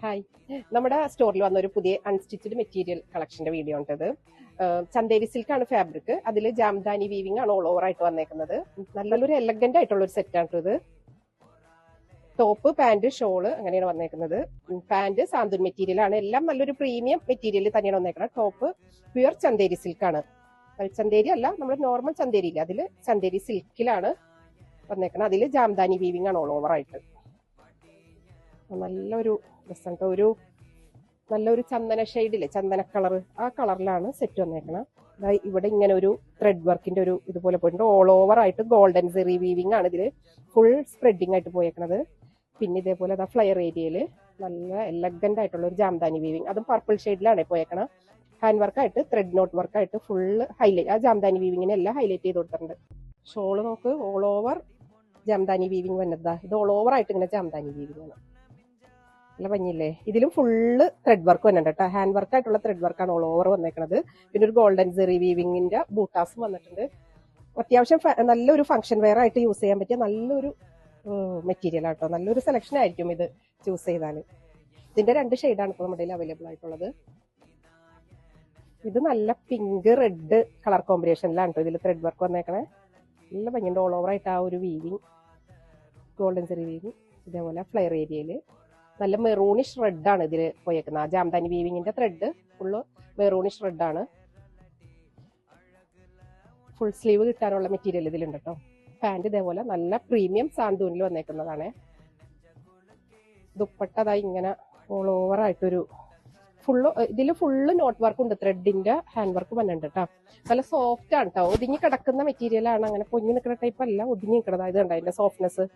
Hi, നമ്മുടെ സ്റ്റോറിൽ വന്ന ഒരു പുതിയ അൺസ്റ്റിച്ചഡ് മെറ്റീരിയൽ കളക്ഷന്റെ വീഡിയോ ഉണ്ടത്. ചന്തേരി സിൽക്കാണ് ഫാബ്രിക്. അതിൽ ജാംദാനി വീവിംഗ് ആണ് ഓൾ ഓവർ ആയിട്ട് വന്നേക്കുന്നത്. നല്ലൊരു എലഗന്റ് ആയിട്ടുള്ള ഒരു സെറ്റ് ആണ് ഇത്. ടോപ്പ്, പാന്റ്, ഷോള് അങ്ങനെയാണ് വന്നേക്കുന്നത്. പാന്റ് സാന്തൂൻ മെറ്റീരിയൽ ആണ്. എല്ലാം നല്ലൊരു പ്രീമിയം മെറ്റീരിയൽ തന്നെയാണ് വന്നേക്കുന്നത്. ടോപ്പ് പ്യുവർ ചന്തേരി സിൽക്കാണ്. ചന്തേരി അല്ല, നമ്മൾ നോർമൽ ചന്തേരി ഇല്ല, അതിൽ ചന്തേരി സിൽക്കിലാണ് വന്നേക്കുന്നത്. അതിൽ ജാംദാനി വീവിംഗ് ആണ് ഓൾ ഓവർ ആയിട്ട്. നല്ലൊരു ഡ്രസ്സാണ്. നല്ലൊരു ചന്ദന ഷെയ്ഡില്ലേ, ചന്ദന കളർ, ആ കളറിലാണ് സെറ്റ് വന്നേക്കണം. ഇവിടെ ഇങ്ങനെ ഒരു ത്രെഡ് വർക്കിന്റെ ഒരു ഇതുപോലെ പോയിട്ടുണ്ട്. ഓൾ ഓവർ ആയിട്ട് ഗോൾഡൻ സെറി വീവിംഗ് ആണ് ഇതിൽ ഫുൾ സ്പ്രെഡിങ് ആയിട്ട് പോയേക്കണത്. പിന്നെ ഇതേപോലെ ഫ്ലയർ ഏരിയയില് നല്ല എലഗന്റ് ആയിട്ടുള്ള ഒരു ജാംദാനി വീവിംഗ്, അതും പർപ്പിൾ ഷെയ്ഡിലാണ് പോയേക്കണം. ഹാൻഡ് വർക്കായിട്ട് ത്രെഡ് നോട്ട് വർക്കായിട്ട് ഫുള്ള് ഹൈലൈറ്റ്, ആ ജാംദാനി വീവിങ്ങിനെ എല്ലാം ഹൈലൈറ്റ് ചെയ്ത് കൊടുത്തിട്ടുണ്ട്. ഷോള് നോക്ക്, ഓൾ ഓവർ ജാംദാനി വീവിംഗ് വന്നതാ. ഇത് ഓൾ ഓവർ ആയിട്ട് ഇങ്ങനെ ജാംദാനി വീവിംഗ് ആണ്. നല്ല ഭംഗിയില്ലേ. ഇതിലും ഫുള്ള് ത്രെഡ് വർക്ക് വന്നിട്ടുണ്ട് കേട്ടോ. ഹാൻഡ് വർക്ക് ആയിട്ടുള്ള ത്രെഡ് വർക്കാണ് ഓൾ ഓവർ വന്നേക്കുന്നത്. പിന്നെ ഒരു ഗോൾഡൻ സെറി വീവിങ്ങിന്റെ ബൂട്ടാസും വന്നിട്ടുണ്ട്. അത്യാവശ്യം നല്ലൊരു ഫംഗ്ഷൻ വെയർ ആയിട്ട് യൂസ് ചെയ്യാൻ പറ്റിയ നല്ലൊരു മെറ്റീരിയൽ ആട്ടോ. നല്ലൊരു സെലക്ഷൻ ആയിരിക്കും ഇത് ചൂസ് ചെയ്താൽ. ഇതിന്റെ 2 ഷെയ്ഡാണ് ഇപ്പോൾ നമ്മുടെ അവൈലബിൾ ആയിട്ടുള്ളത്. ഇത് നല്ല പിങ്ക് റെഡ് കളർ കോമ്പിനേഷനിലാണ് കേട്ടോ ഇതിൽ ത്രെഡ് വർക്ക് വന്നേക്കണേ. നല്ല ഭംഗിയുണ്ട് ഓൾ ഓവർ ആയിട്ട് ആ ഒരു വീവിങ്, ഗോൾഡൻ സെറി വീവിങ്. ഇതേപോലെ ഫ്ലയർ ഏരിയയില് നല്ല മെറൂണിഷ് റെഡ് ആണ് ഇതിൽ പോയേക്കുന്നത്. ആ ജാംദാനി വീവിങ്ങിന്റെ ത്രെഡ് ഫുള്ള് മെറൂണിഷ് റെഡ് ആണ്. ഫുൾ സ്ലീവ് കിട്ടാനുള്ള മെറ്റീരിയൽ ഇതിലുണ്ട് കേട്ടോ. പാന്റ് ഇതേപോലെ നല്ല പ്രീമിയം സാന്തൂനിൽ വന്നേക്കുന്നതാണ്. ദുപ്പട്ടതായി ഇങ്ങനെ ഓൾ ഓവർ ആയിട്ടൊരു ഫുള്ള്, ഇതിൽ ഫുള്ള് നോട്ട് വർക്ക് ഉണ്ട്, ത്രെഡിന്റെ ഹാൻഡ് വർക്ക് വന്നിട്ടുണ്ട് കേട്ടോ. നല്ല സോഫ്റ്റ് ആണ് കേട്ടോ. ഒതുങ്ങി കിടക്കുന്ന മെറ്റീരിയൽ ആണ്, അങ്ങനെ പൊങ്ങി നിൽക്കുന്ന ടൈപ്പ് അല്ല, ഒതുങ്ങി നിൽക്കുന്നത്. ഇത് കണ്ടോ അതിന്റെ സോഫ്റ്റ്നെസ്.